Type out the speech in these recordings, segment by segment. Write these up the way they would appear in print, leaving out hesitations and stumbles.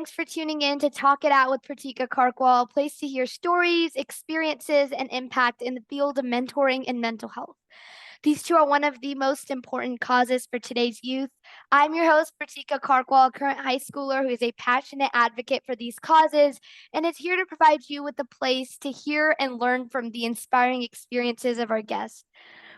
Thanks for tuning in to Talk It Out with Pratika Karkwal, a place to hear stories, experiences, and impact in the field of mentoring and mental health. These two are one of the most important causes for today's youth. I'm your host, Pratika Karkwal, a current high schooler who is a passionate advocate for these causes and is here to provide you with a place to hear and learn from the inspiring experiences of our guests.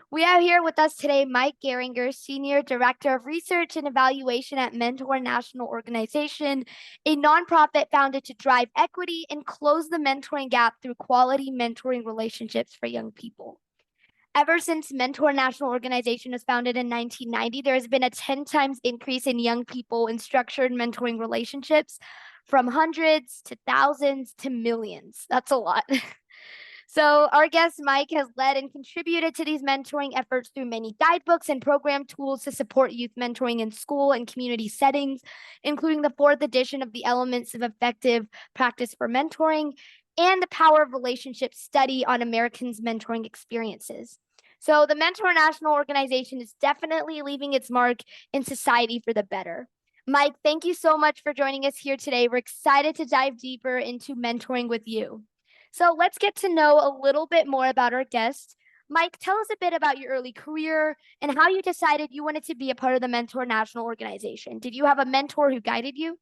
We have here with us today Mike Garringer, Senior Director of Research and Evaluation at Mentor National Organization, a nonprofit founded to drive equity and close the mentoring gap through quality mentoring relationships for young people. Ever since Mentor National Organization was founded in 1990, there has been a 10 times increase in young people in structured mentoring relationships from hundreds to thousands to millions. That's a lot. So, our guest Mike has led and contributed to these mentoring efforts through many guidebooks and program tools to support youth mentoring in school and community settings, including the fourth edition of the Elements of Effective Practice for Mentoring and the Power of Relationships study on Americans' mentoring experiences. So, the Mentor National Organization is definitely leaving its mark in society for the better. Mike, thank you so much for joining us here today. We're excited to dive deeper into mentoring with you. So let's get to know a little bit more about our guest. Mike, tell us a bit about your early career and how you decided you wanted to be a part of the Mentor National Organization. Did you have a mentor who guided you?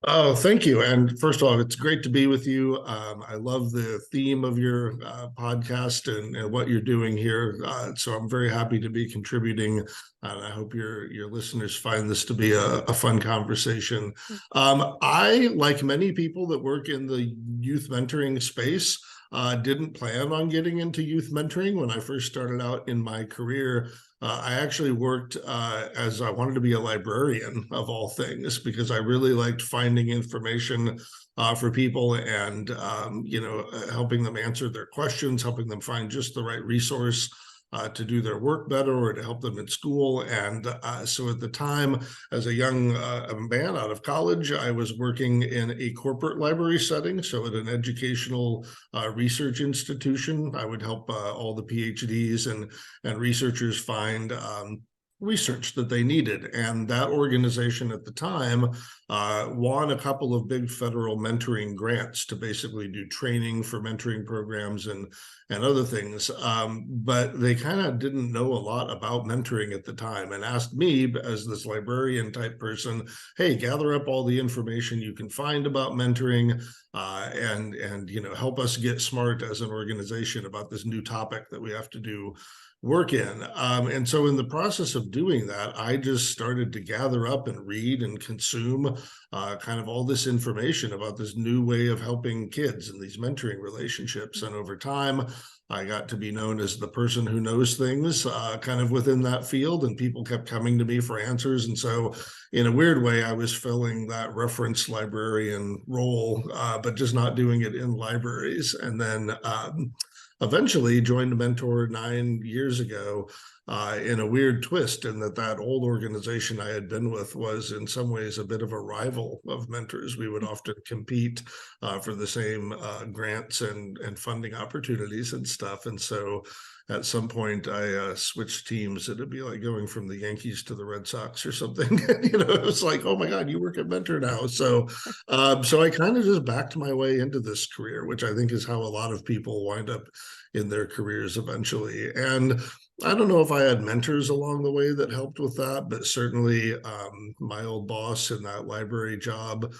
Oh, thank you. And first of all, it's great to be with you. I love the theme of your podcast and what you're doing here. So I'm very happy to be contributing. And I hope your listeners find this to be a fun conversation. I, like many people that work in the youth mentoring space, didn't plan on getting into youth mentoring when I first started out in my career. I actually worked as I wanted to be a librarian of all things because I really liked finding information for people and helping them answer their questions, helping them find just the right resource to do their work better or to help them in school. And so at the time, as a young man out of college, I was working in a corporate library setting. So at an educational research institution, I would help all the PhDs and researchers find research that they needed. And that organization at the time won a couple of big federal mentoring grants to basically do training for mentoring programs and other things. But they kind of didn't know a lot about mentoring at the time and asked me as this librarian type person, hey, gather up all the information you can find about mentoring and help us get smart as an organization about this new topic that we have to do work in. And so in the process of doing that, I just started to gather up and read and consume kind of all this information about this new way of helping kids in these mentoring relationships. And over time, I got to be known as the person who knows things kind of within that field, and people kept coming to me for answers. And so in a weird way, I was filling that reference librarian role, but just not doing it in libraries. And then eventually joined Mentor 9 years ago in a weird twist in that old organization I had been with was in some ways a bit of a rival of Mentors. We would often compete for the same grants and funding opportunities and stuff. And so at some point I switched teams. It'd be like going from the Yankees to the Red Sox or something. It was like, oh my God, you work at Mentor now. So I kind of just backed my way into this career, which I think is how a lot of people wind up in their careers eventually. And I don't know if I had mentors along the way that helped with that, but certainly my old boss in that library job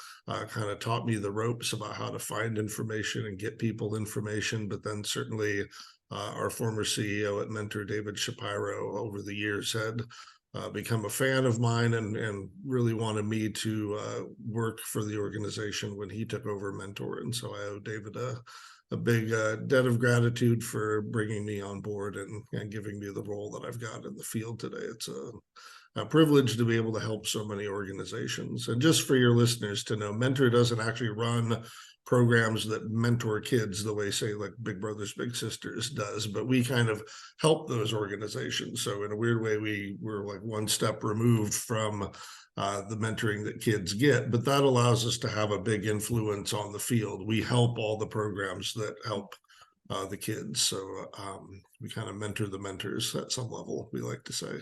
kind of taught me the ropes about how to find information and get people information. But then certainly our former CEO at Mentor, David Shapiro, over the years had become a fan of mine and really wanted me to work for the organization when he took over Mentor. And so I owe David a big debt of gratitude for bringing me on board and giving me the role that I've got in the field today. It's a privilege to be able to help so many organizations. And just for your listeners to know, Mentor doesn't actually run programs that mentor kids the way, say, like Big Brothers Big Sisters does, but we kind of help those organizations. So in a weird way, we're like one step removed from the mentoring that kids get, but that allows us to have a big influence on the field. We help all the programs that help the kids. So we kind of mentor the mentors at some level, we like to say.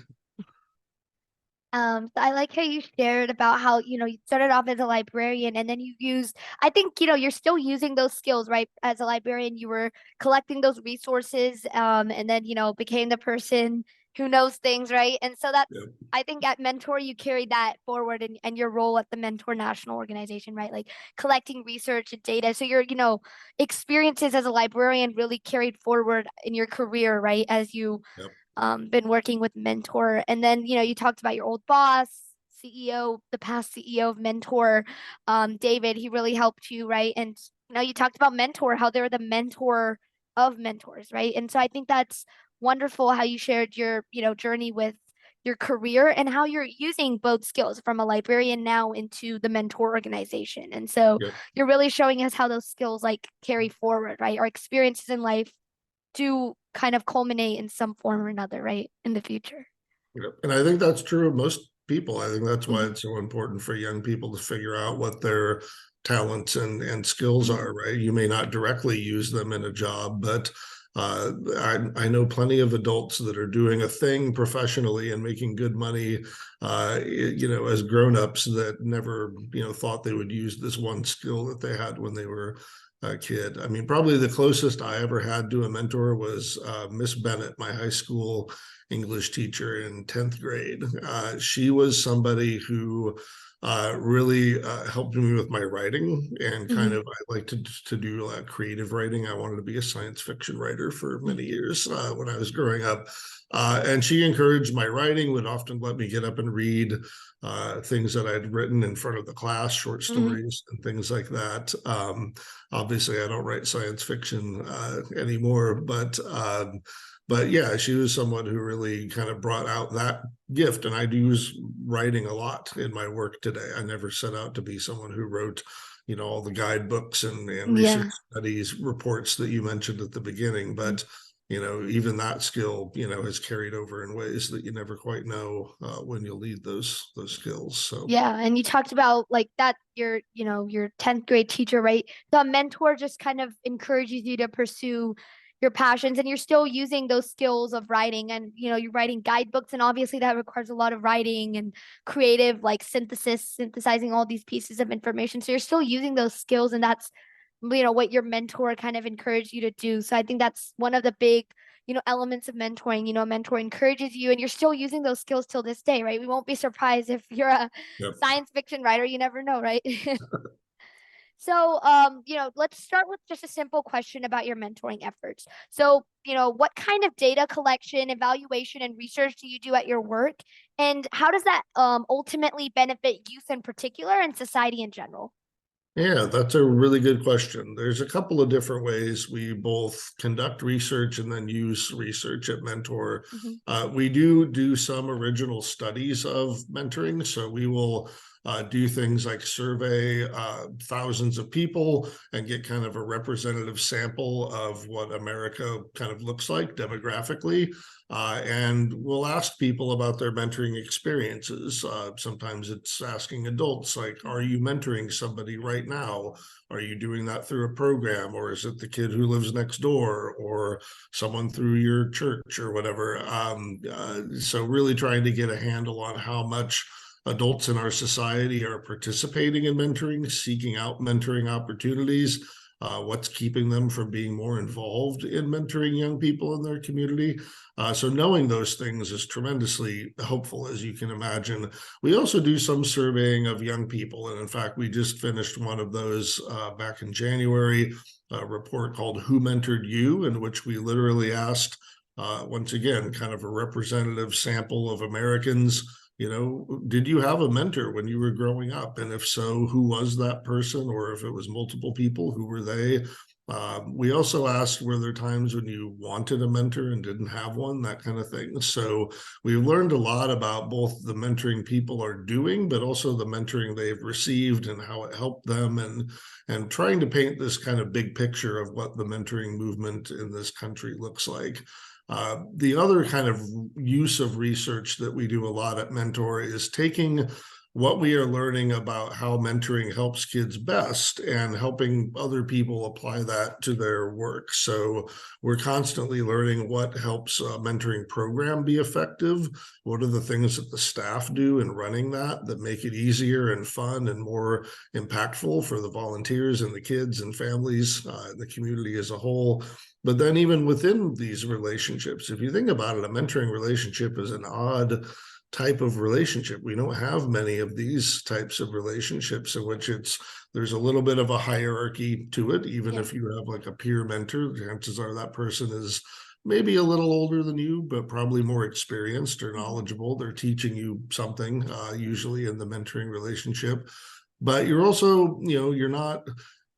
So I like how you shared about how, you started off as a librarian and then you used, I think, you're still using those skills, right? As a librarian, you were collecting those resources, and then, became the person who knows things, right? And so that's, Yeah, I think at Mentor, you carried that forward and your role at the Mentor National Organization, right? Like collecting research and data. So your, experiences as a librarian really carried forward in your career, right? As you yep, been working with Mentor. And then, you talked about your old boss, CEO, the past CEO of Mentor, David, he really helped you, right? And, you talked about Mentor, how they're the mentor of mentors, right? And so I think that's wonderful how you shared your, journey with your career and how you're using both skills from a librarian now into the mentor organization. And so yep. you're really showing us how those skills like carry forward, right? Our experiences in life do kind of culminate in some form or another, right, in the future. Yep. And I think that's true of most people. I think that's why Hmm. it's so important for young people to figure out what their talents and skills Hmm. are, right? You may not directly use them in a job, but I know plenty of adults that are doing a thing professionally and making good money, as grown-ups that never, thought they would use this one skill that they had when they were a kid. I mean, probably the closest I ever had to a mentor was Miss Bennett, my high school English teacher in 10th grade. She was somebody who really helped me with my writing and kind Hmm. of I like to do creative writing. I wanted to be a science fiction writer for many years when I was growing up. And she encouraged my writing, would often let me get up and read things that I'd written in front of the class, short Hmm. stories and things like that. Obviously, I don't write science fiction anymore, but yeah, she was someone who really kind of brought out that gift. And I do use writing a lot in my work today. I never set out to be someone who wrote, all the guidebooks and research Yeah. studies reports that you mentioned at the beginning. But, even that skill, has carried over in ways that you never quite know when you'll need those skills. So, Yeah, and you talked about like that your 10th grade teacher, right? The mentor just kind of encourages you to pursue your passions and you're still using those skills of writing and you're writing guidebooks and obviously that requires a lot of writing and creative like synthesizing all these pieces of information. So you're still using those skills and that's what your mentor kind of encouraged you to do. So I think that's one of the big elements of mentoring. A mentor encourages you and you're still using those skills till this day, right? We won't be surprised if you're a yep. science fiction writer. You never know, right? So, let's start with just a simple question about your mentoring efforts. So, what kind of data collection, evaluation, and research do you do at your work? And how does that ultimately benefit youth in particular and society in general? Yeah, that's a really good question. There's a couple of different ways we both conduct research and then use research at Mentor. Hmm. We do some original studies of mentoring. So we will do things like survey thousands of people and get kind of a representative sample of what America kind of looks like demographically. And we'll ask people about their mentoring experiences. Sometimes it's asking adults, like, are you mentoring somebody right now? Are you doing that through a program? Or is it the kid who lives next door or someone through your church or whatever? So, really trying to get a handle on how much adults in our society are participating in mentoring, seeking out mentoring opportunities. What's keeping them from being more involved in mentoring young people in their community? So knowing those things is tremendously helpful, as you can imagine. We also do some surveying of young people, and in fact, we just finished one of those back in January, a report called "Who Mentored You," in which we literally asked, once again, kind of a representative sample of Americans. Did you have a mentor when you were growing up? And if so, who was that person? Or if it was multiple people, who were they? We also asked, were there times when you wanted a mentor and didn't have one, that kind of thing. So we've learned a lot about both the mentoring people are doing, but also the mentoring they've received and how it helped them, and trying to paint this kind of big picture of what the mentoring movement in this country looks like. The other kind of use of research that we do a lot at Mentor is taking what we are learning about how mentoring helps kids best and helping other people apply that to their work. So we're constantly learning what helps a mentoring program be effective. What are the things that the staff do in running that make it easier and fun and more impactful for the volunteers and the kids and families, the community as a whole. But then even within these relationships, if you think about it, a mentoring relationship is an odd type of relationship. We don't have many of these types of relationships in which there's a little bit of a hierarchy to it. Even Yeah. if you have like a peer mentor, chances are that person is maybe a little older than you, but probably more experienced or Mhm. knowledgeable. They're teaching you something, usually in the mentoring relationship. But you're also, you're not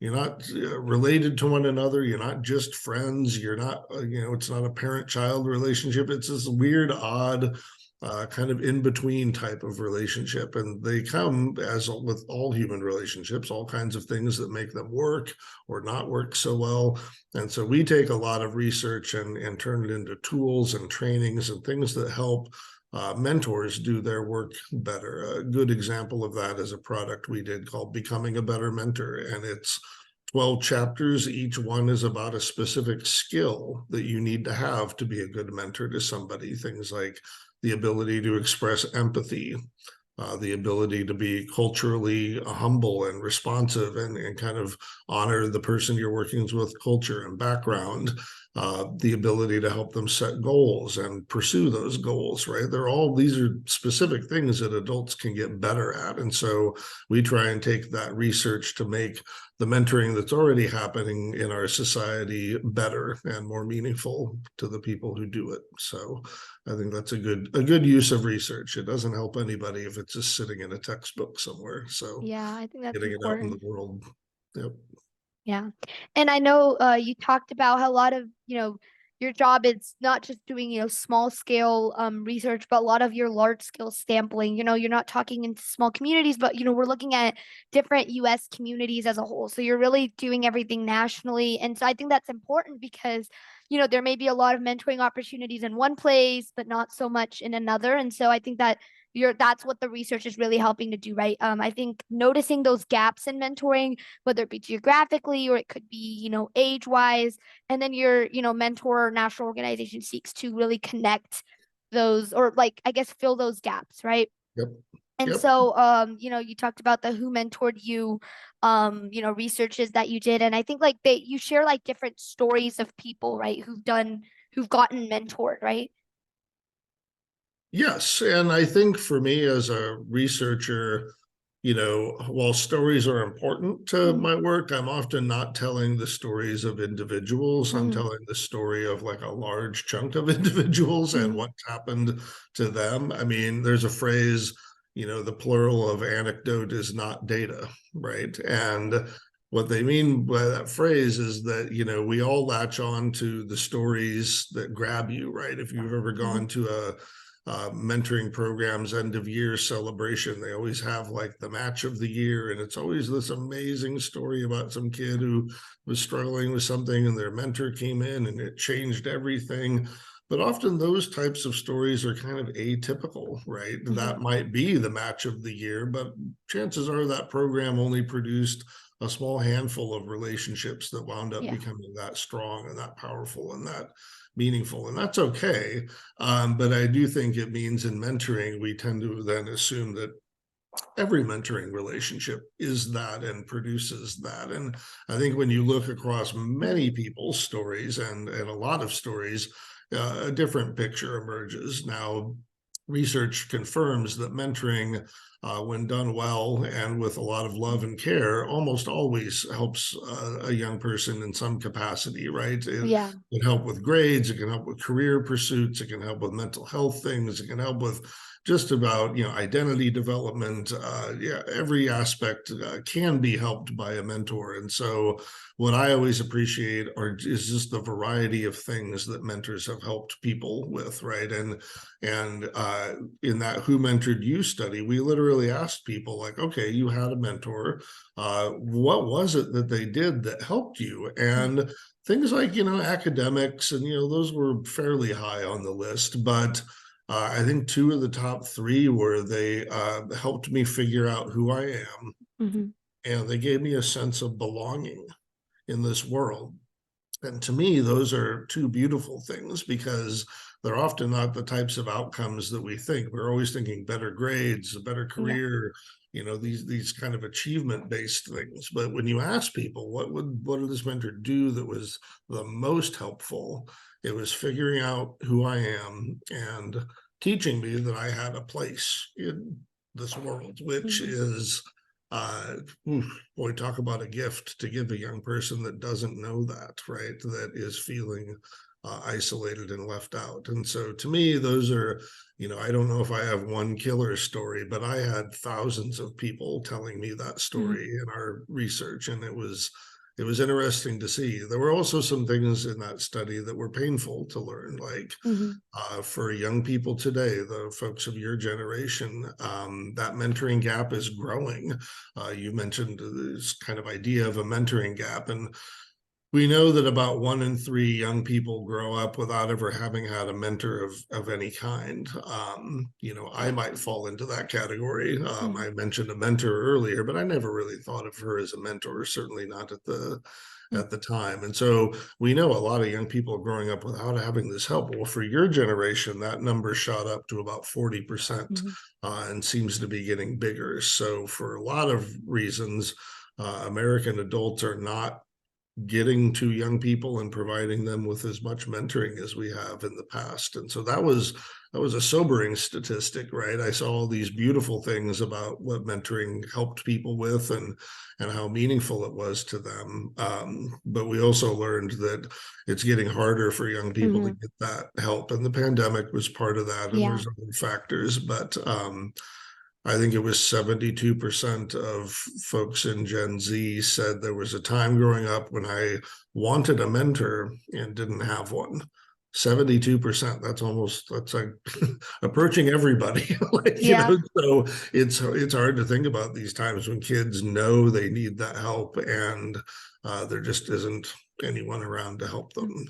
related to one another. You're not just friends. You're not, it's not a parent-child relationship. It's this weird, odd, kind of in between type of relationship. And they come, as with all human relationships, all kinds of things that make them work or not work so well. And so we take a lot of research and turn it into tools and trainings and things that help mentors do their work better. A good example of that is a product we did called Becoming a Better Mentor. And it's 12 chapters. Each one is about a specific skill that you need to have to be a good mentor to somebody. Things like the ability to express empathy, the ability to be culturally humble and responsive and kind of honor the person you're working with culture and background, the ability to help them set goals and pursue those goals, right? These are specific things that adults can get better at. And so we try and take that research to make the mentoring that's already happening in our society better and more meaningful to the people who do it. So I think that's a good use of research. It doesn't help anybody if it's just sitting in a textbook somewhere. So Yeah, I think that's getting it out in the important. world. Yep. Yeah. And I know you talked about how a lot of, your job is not just doing, small scale research, but a lot of your large scale sampling. You're not talking into small communities, but, we're looking at different US communities as a whole. So you're really doing everything nationally. And so I think that's important because, there may be a lot of mentoring opportunities in one place, but not so much in another. And so I think that that's what the research is really helping to do, right? I think noticing those gaps in mentoring, whether it be geographically or it could be, age wise. And then your, mentor or national organization seeks to really connect those or like, I guess, fill those gaps, right? Yep. And Yep. so, you talked about the who mentored you, researches that you did. And I think like you share like different stories of people, right, who've gotten mentored, right? Yes. And I think for me as a researcher, while stories are important to Mm-hmm. my work, I'm often not telling the stories of individuals. I'm Mm-hmm. telling the story of like a large chunk of individuals and Mm-hmm. what's happened to them. I mean, there's a phrase, the plural of anecdote is not data, right? And what they mean by that phrase is that, we all latch on to the stories that grab you, right? If you've ever Mm-hmm. gone to a mentoring programs end of year celebration, they always have like the match of the year, and it's always this amazing story about some kid who was struggling with something and their mentor came in and it changed everything. But often those types of stories are kind of atypical, right? Mm-hmm. That might be the match of the year, but chances are that program only produced a small handful of relationships that wound up Yeah. becoming that strong and that powerful and that meaningful, and that's okay. But I do think it means in mentoring, we tend to then assume that every mentoring relationship is that and produces that. And I think when you look across many people's stories and a lot of stories, a different picture emerges. Now, research confirms that mentoring, when done well and with a lot of love and care, almost always helps a young person in some capacity, right? It Yeah. can help with grades, it can help with career pursuits, it can help with mental health things, it can help with just about identity development. Yeah, every aspect can be helped by a mentor. And so what I always appreciate is just the variety of things that mentors have helped people with, right? And in that who mentored you study, we literally asked people like, okay, you had a mentor, what was it that they did that helped you? And things like academics and those were fairly high on the list, but I think two of the top three were they helped me figure out who I am, Mm-hmm. and they gave me a sense of belonging in this world. And to me, those are two beautiful things because they're often not the types of outcomes that we think. We're always thinking better grades, a better Yeah. career, these kind of achievement based things. But when you ask people what did this mentor do that was the most helpful, it was figuring out who I am and teaching me that I had a place in this world, which Mm-hmm. is uh, boy, talk about a gift to give a young person that doesn't know that, right? That is feeling isolated and left out. And so to me, those are, I don't know if I have one killer story, but I had thousands of people telling me that Mm-hmm. story in our research. And it was interesting to see. There were also some things in that study that were painful to learn, like Mm-hmm. for young people today, the folks of your generation, that mentoring gap is growing. You mentioned this kind of idea of a mentoring gap, and we know that about 1 in 3 young people grow up without ever having had a mentor of any kind. I might fall into that category. Mm-hmm. I mentioned a mentor earlier, but I never really thought of her as a mentor, certainly not at the time. And so we know a lot of young people growing up without having this help. Well, for your generation, that number shot up to about 40%, Mm-hmm. and seems to be getting bigger. So for a lot of reasons, American adults are not getting to young people and providing them with as much mentoring as we have in the past. And so that was a sobering statistic, right? I saw all these beautiful things about what mentoring helped people with and how meaningful it was to them. But we also learned that it's getting harder for young people to Mm-hmm. get that help. And the pandemic was part of that, and Yeah. there's other factors. But I think it was 72% of folks in Gen Z said there was a time growing up when I wanted a mentor and didn't have one. 72%, that's like approaching everybody. Yeah. So it's hard to think about these times when kids know they need that help and there just isn't anyone around to help them.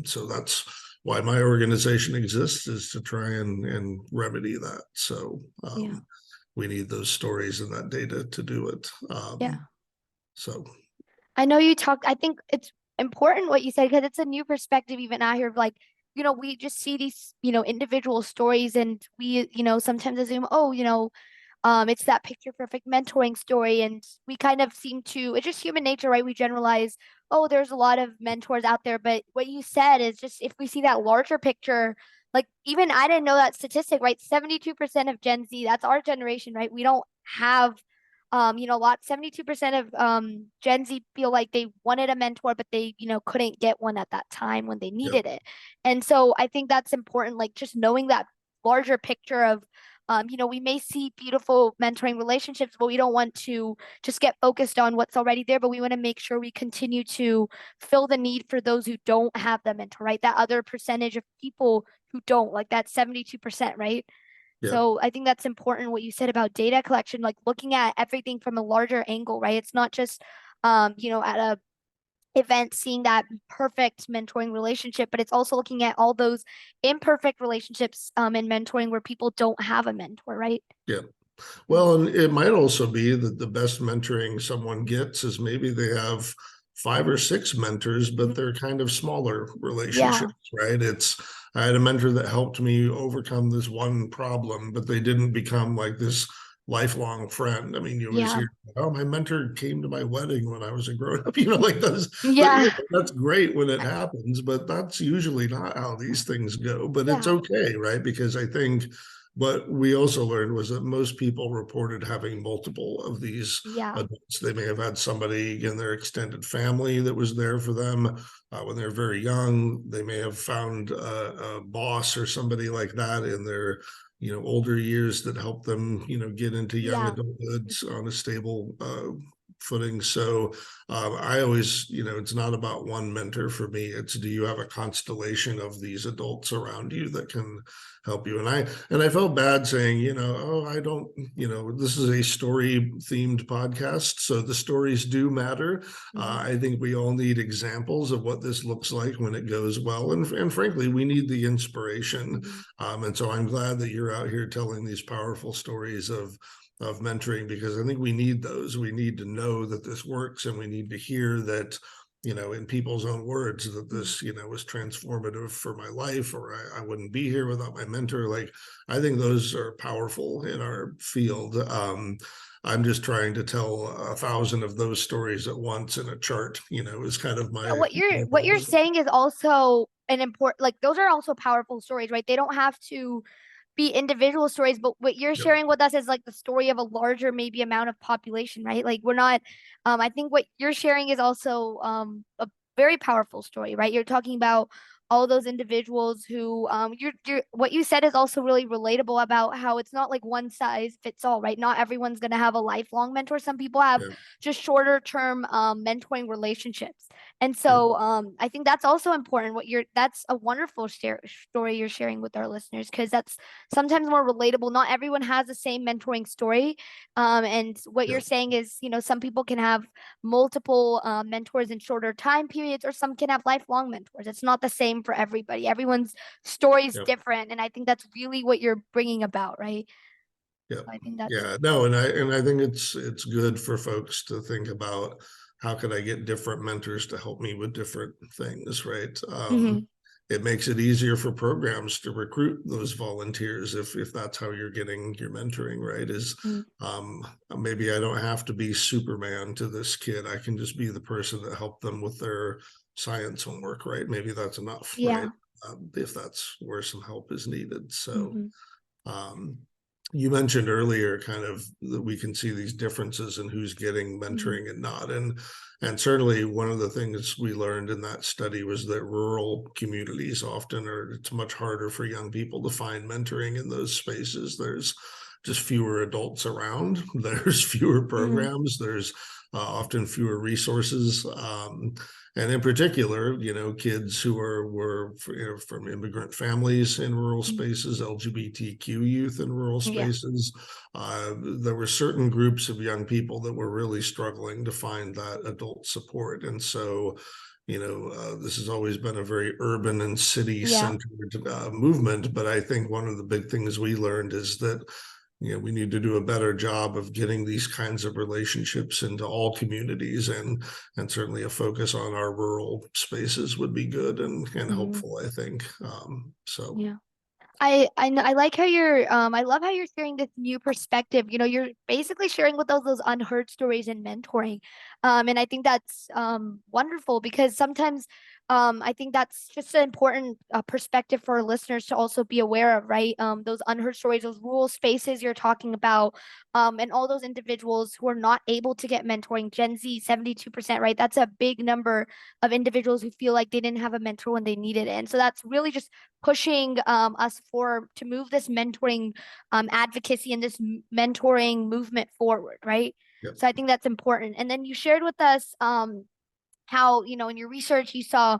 So that's why my organization exists, is to try and remedy that. So Yeah. we need those stories and that data to do it. Yeah. So I know you talked, I think it's important what you said because it's a new perspective even out here of like, we just see these, individual stories and we, sometimes assume, oh, it's that picture perfect mentoring story. And we kind of seem to, it's just human nature, right? We generalize, oh, there's a lot of mentors out there. But what you said is just if we see that larger picture, like even I didn't know that statistic, right? 72% of Gen Z, that's our generation, right? We don't have, a lot, 72% of Gen Z feel like they wanted a mentor, but they, couldn't get one at that time when they yeah, needed it. And so I think that's important, like just knowing that larger picture of we may see beautiful mentoring relationships, but we don't want to just get focused on what's already there, but we want to make sure we continue to fill the need for those who don't have the mentor, right? That other percentage of people who don't, like that 72%, right? yeah. So I think that's important what you said about data collection, like looking at everything from a larger angle, right? It's not just at a event seeing that perfect mentoring relationship, but it's also looking at all those imperfect relationships in mentoring where people don't have a mentor, right? Yeah. Well, and it might also be that the best mentoring someone gets is maybe they have 5 or 6 mentors, but Mhm. they're kind of smaller Yeah, relationships, right? I had a mentor that helped me overcome this one problem, but they didn't become like this lifelong friend. I mean, you always yeah, hear, oh, my mentor came to my wedding when I was a grown up, like those, yeah, that's great when it happens, but that's usually not how these things go. But it's yeah, okay, right? Because I think what we also learned was that most people reported having multiple of these yeah, adults. They may have had somebody in their extended family that was there for them when they're very young. They may have found a boss or somebody like that in their older years that helped them get into young yeah, adulthood on a stable footing. So I always, it's not about one mentor for me. It's, do you have a constellation of these adults around you that can help you? And I felt bad saying, oh, I don't, this is a story themed podcast, so the stories do matter. I think we all need examples of what this looks like when it goes well, and frankly, we need the inspiration. And so I'm glad that you're out here telling these powerful stories of mentoring, because I think we need those. We need to know that this works, and we need to hear that, in people's own words, that this, was transformative for my life, or I wouldn't be here without my mentor. Like, I think those are powerful in our field. I'm just trying to tell 1,000 of those stories at once in a chart, is kind of Yeah, my what you're saying is also an important, like those are also powerful stories, right? They don't have to be individual stories, but what you're Yep, sharing with us is like the story of a larger maybe amount of population, right? Like we're not I think what you're sharing is also a very powerful story, right? You're talking about all those individuals who you're what you said is also really relatable about how it's not like one size fits all, right? Not everyone's going to have a lifelong mentor. Some people have yep, just shorter term mentoring relationships. And yep, so I think that's also important. That's a wonderful story you're sharing with our listeners, because that's sometimes more relatable. Not everyone has the same mentoring story. And what you're yep, saying is, some people can have multiple mentors in shorter time periods, or some can have lifelong mentors. It's not the same for everybody. Everyone's story is yep. different. And I think that's really what you're bringing about, right? Yep. I think that's, Yeah. No, and I think it's good for folks to think about, how could I get different mentors to help me with different things, right? hmm It makes it easier for programs to recruit those volunteers if that's how you're getting your mentoring, right? Is um, maybe I don't have to be Superman to this kid. I can just be the person that helped them with their science homework, right? Maybe that's enough, right? yeah. If that's where some help is needed. So hmm um, you mentioned earlier kind of that we can see these differences in who's getting hmm mentoring and not. And certainly one of the things we learned in that study was that rural communities often it's much harder for young people to find mentoring in those spaces. There's just fewer adults around. There's fewer hmm programs. There's often fewer resources. And in particular, kids who were from immigrant families in rural spaces, LGBTQ youth in rural Yeah. spaces. There were certain groups of young people that were really struggling to find that adult support. And so, this has always been a very urban and city Yeah. centered movement. But I think one of the big things we learned is that we need to do a better job of getting these kinds of relationships into all communities, and certainly a focus on our rural spaces would be good and hmm helpful, I think. So Yeah. I like how I love how you're sharing this new perspective. You're basically sharing with those unheard stories in mentoring. And I think that's wonderful, because sometimes I think that's just an important perspective for our listeners to also be aware of, right? Those unheard stories, those rural spaces you're talking about, and all those individuals who are not able to get mentoring. Gen Z, 72%, right? That's a big number of individuals who feel like they didn't have a mentor when they needed it. And so that's really just pushing us to move this mentoring advocacy and this mentoring movement forward, right? yeah. So I think that's important. And then you shared with us how, in your research you saw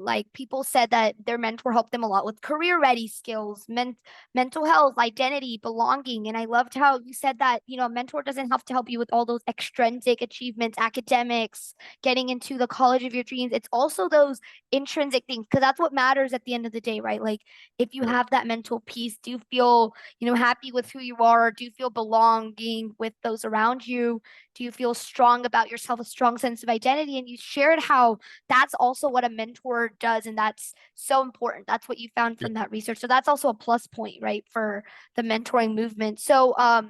like people said that their mentor helped them a lot with career ready skills, mental health, identity, belonging. And I loved how you said that, a mentor doesn't have to help you with all those extrinsic achievements, academics, getting into the college of your dreams. It's also those intrinsic things, because that's what matters at the end of the day, right? Like if you Yeah. have that mental peace, do you feel, happy with who you are? Do you feel belonging with those around you? Do you feel strong about yourself, a strong sense of identity? And you shared how that's also what a mentor does. And that's so important. That's what you found Yeah. from that research. So that's also a plus point, right, for the mentoring movement. So I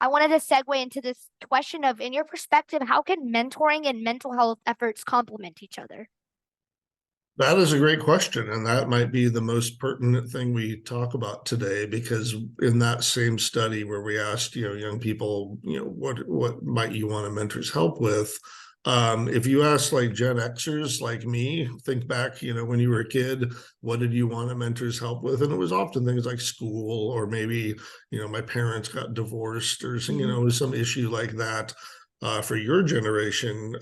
wanted to segue into this question of, in your perspective, how can mentoring and mental health efforts complement each other? That is a great question, and that might be the most pertinent thing we talk about today, because in that same study where we asked, young people, what might you want a mentor's help with? If you ask like Gen Xers like me, think back, when you were a kid, what did you want a mentor's help with? And it was often things like school, or maybe, my parents got divorced, or some, hmm some issue like that. for your generation,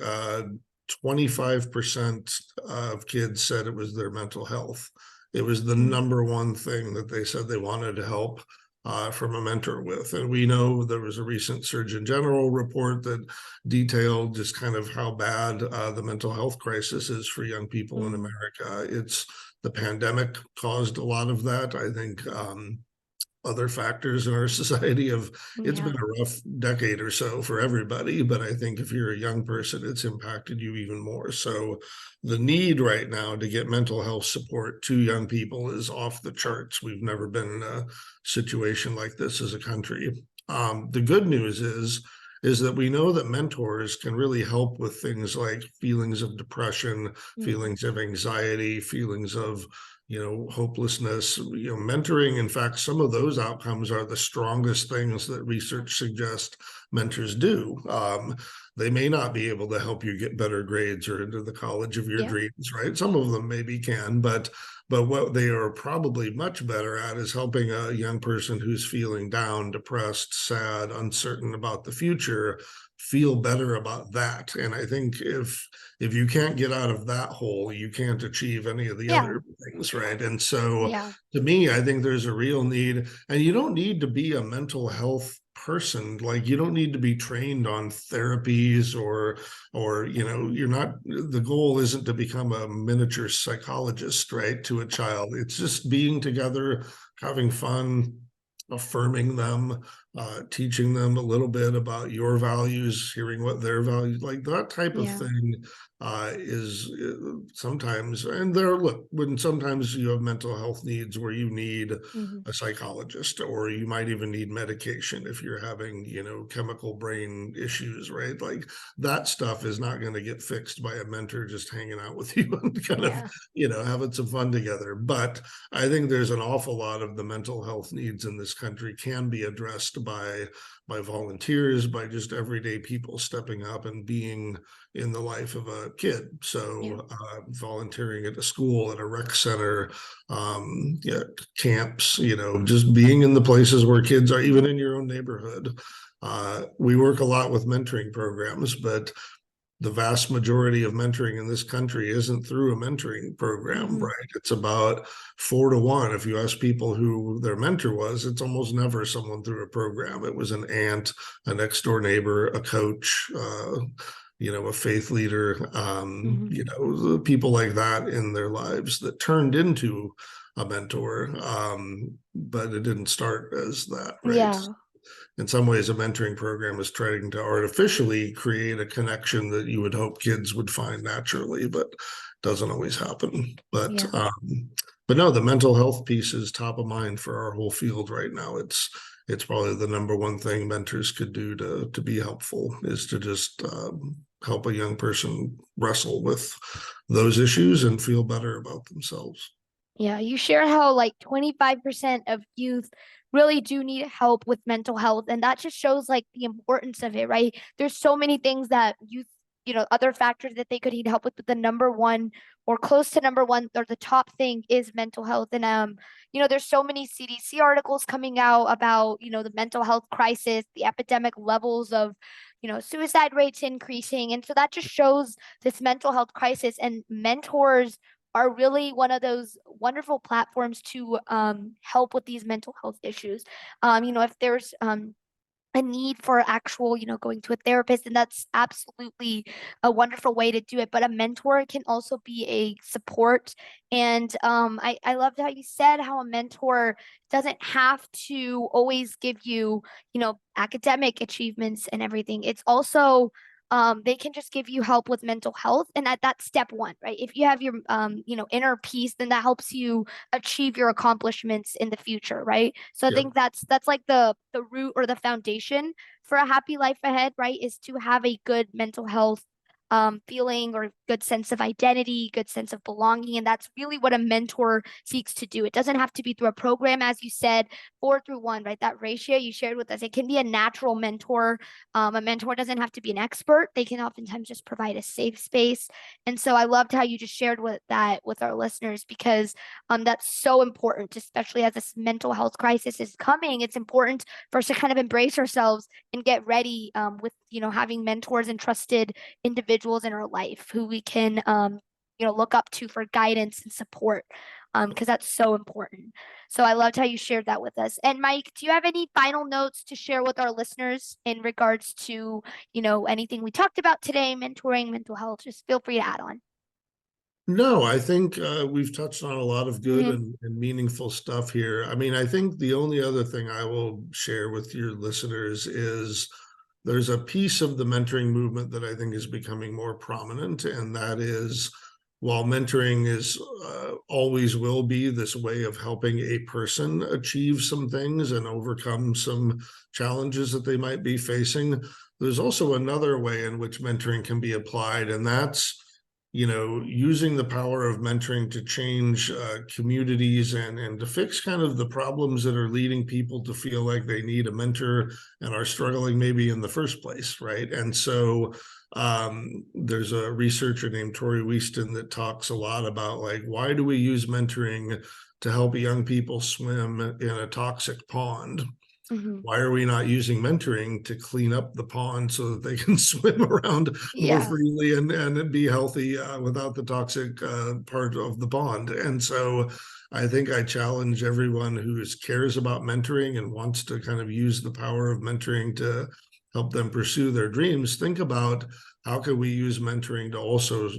25% of kids said it was their mental health. It was the Mm. number one thing that they said they wanted to help from a mentor with. And we know there was a recent Surgeon General report that detailed just kind of how bad the mental health crisis is for young people in Mm. America. It's the pandemic caused a lot of that. I think other factors in our society have it's been Yeah. a rough decade or so for everybody, but I think if you're a young person it's impacted you even more. So the need right now to get mental health support to young people is off the charts. We've never been in a situation like this as a country. The good news is that we know that mentors can really help with things like feelings of depression, Mm. feelings of anxiety, feelings of hopelessness, mentoring. In fact, some of those outcomes are the strongest things that research suggests mentors do. They may not be able to help you get better grades or into the college of your Yeah. dreams, right? Some of them maybe can, but what they are probably much better at is helping a young person who's feeling down, depressed, sad, uncertain about the future feel better about that. And I think if you can't get out of that hole, you can't achieve any of the Yeah. other things, right? And so Yeah. to me, I think there's a real need, and you don't need to be a mental health person. Like you don't need to be trained on therapies or you're not, the goal isn't to become a miniature psychologist, right, to a child. It's just being together, having fun, affirming them, teaching them a little bit about your values, hearing what their values, like that type of Yeah. thing is sometimes, and there, look, when sometimes you have mental health needs where you need Hmm. a psychologist, or you might even need medication if you're having, chemical brain issues, right? Like that stuff is not going to get fixed by a mentor just hanging out with you and kind of, Yeah. having some fun together. But I think there's an awful lot of the mental health needs in this country can be addressed by volunteers, by just everyday people stepping up and being in the life of a kid. Yeah. So volunteering at a school, at a rec center, yeah, camps, just being in the places where kids are, even Hmm. in your own neighborhood. We work a lot with mentoring programs, but the vast majority of mentoring in this country isn't through a mentoring program, Hmm. right? It's about 4 to 1. If you ask people who their mentor was, it's almost never someone through a program. It was an aunt, a next door neighbor, a coach, a faith leader, Hmm. people like that in their lives that turned into a mentor. But it didn't start as that, right? Yeah. In some ways, a mentoring program is trying to artificially create a connection that you would hope kids would find naturally, but doesn't always happen. Yeah. But no, the mental health piece is top of mind for our whole field right now. It's probably the number one thing mentors could do to be helpful is to just help a young person wrestle with those issues and feel better about themselves. Yeah, you share how like 25% of youth really do need help with mental health, and that just shows like the importance of it, right? There's so many things that youth, other factors that they could need help with, but the number one or close to number one or the top thing is mental health. And there's so many CDC articles coming out about, the mental health crisis, the epidemic levels of, suicide rates increasing. And so that just shows this mental health crisis, and mentors are really one of those wonderful platforms to help with these mental health issues. If there's a need for actual, going to a therapist, and that's absolutely a wonderful way to do it. But a mentor can also be a support. And I loved how you said how a mentor doesn't have to always give you, academic achievements and everything. It's also they can just give you help with mental health, and that's step one, right? If you have your inner peace, then that helps you achieve your accomplishments in the future, right? So I Yep. think that's like the root or the foundation for a happy life ahead, right? Is to have a good mental health feeling or good sense of identity, good sense of belonging. And that's really what a mentor seeks to do. It doesn't have to be through a program, as you said, 4:1, right? That ratio you shared with us, it can be a natural mentor. A mentor doesn't have to be an expert. They can oftentimes just provide a safe space. And so I loved how you just shared that with our listeners, because that's so important, especially as this mental health crisis is coming. It's important for us to kind of embrace ourselves and get ready with, having mentors and trusted individuals in our life who we can, look up to for guidance and support, because that's so important. So I loved how you shared that with us. And Mike, do you have any final notes to share with our listeners in regards to, anything we talked about today, mentoring, mental health? Just feel free to add on. No, I think we've touched on a lot of good Mhm. and meaningful stuff here. I mean, I think the only other thing I will share with your listeners is there's a piece of the mentoring movement that I think is becoming more prominent, and that is, while mentoring is always will be this way of helping a person achieve some things and overcome some challenges that they might be facing, there's also another way in which mentoring can be applied, and that's using the power of mentoring to change communities and to fix kind of the problems that are leading people to feel like they need a mentor and are struggling maybe in the first place, right? And so there's a researcher named Tori Weiston that talks a lot about, like, why do we use mentoring to help young people swim in a toxic pond? Mhm. Why are we not using mentoring to clean up the pond so that they can swim around more Yeah. freely and be healthy without the toxic part of the pond? And so I think I challenge everyone who cares about mentoring and wants to kind of use the power of mentoring to help them pursue their dreams. Think about, how can we use mentoring to also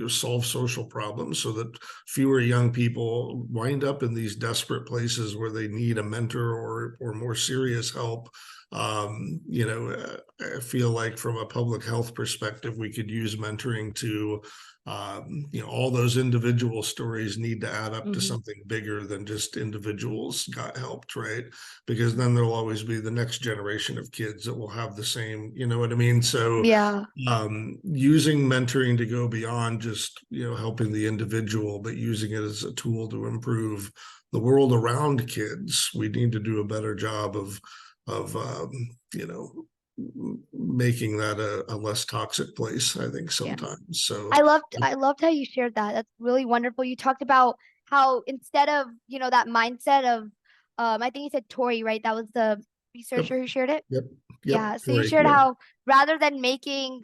solve social problems so that fewer young people wind up in these desperate places where they need a mentor or more serious help. I feel like from a public health perspective, we could use mentoring to all those individual stories need to add up to Mhm. something bigger than just individuals got helped, right? Because then there'll always be the next generation of kids that will have the same, you know what I mean? So Yeah. using mentoring to go beyond just helping the individual, but using it as a tool to improve the world around kids. We need to do a better job of you know making that a less toxic place, I think, Yeah. sometimes. So I loved how you shared that. That's really wonderful. You talked about how instead of, that mindset of I think you said Tori, right? That was the yep, researcher who shared it. yep, yep, Yeah. So you Tori, shared yep, how rather than making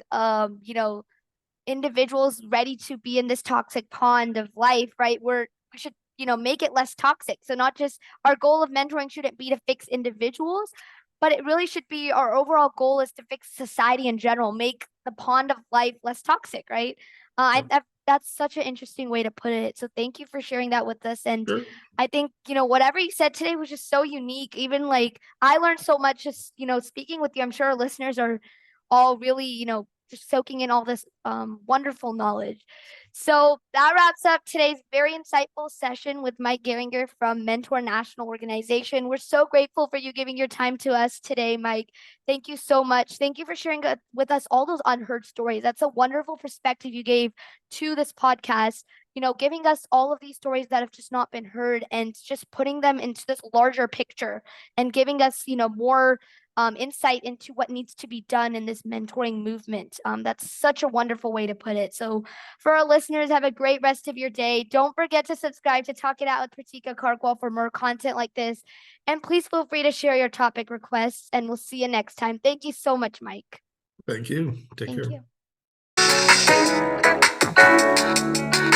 individuals ready to be in this toxic pond of life, right? We should, make it less toxic. So not just our goal of mentoring shouldn't be to fix individuals, but it really should be our overall goal is to fix society in general, make the pond of life less toxic, right? yep, That's such an interesting way to put it. So thank you for sharing that with us. And sure. I think, whatever you said today was just so unique. Even like I learned so much just, speaking with you. I'm sure our listeners are all really, just soaking in all this wonderful knowledge. So that wraps up today's very insightful session with Mike Garringer from Mentor National Organization. We're so grateful for you giving your time to us today, Mike. Thank you so much. Thank you for sharing with us all those unheard stories. That's a wonderful perspective you gave to this podcast. Giving us all of these stories that have just not been heard and just putting them into this larger picture and giving us, more insight into what needs to be done in this mentoring movement. That's such a wonderful way to put it. So, for our listeners, have a great rest of your day. Don't forget to subscribe to Talk It Out with Pratika Karkwal for more content like this. And please feel free to share your topic requests, and we'll see you next time. Thank you so much, Mike. Thank you. Take Thank care. you.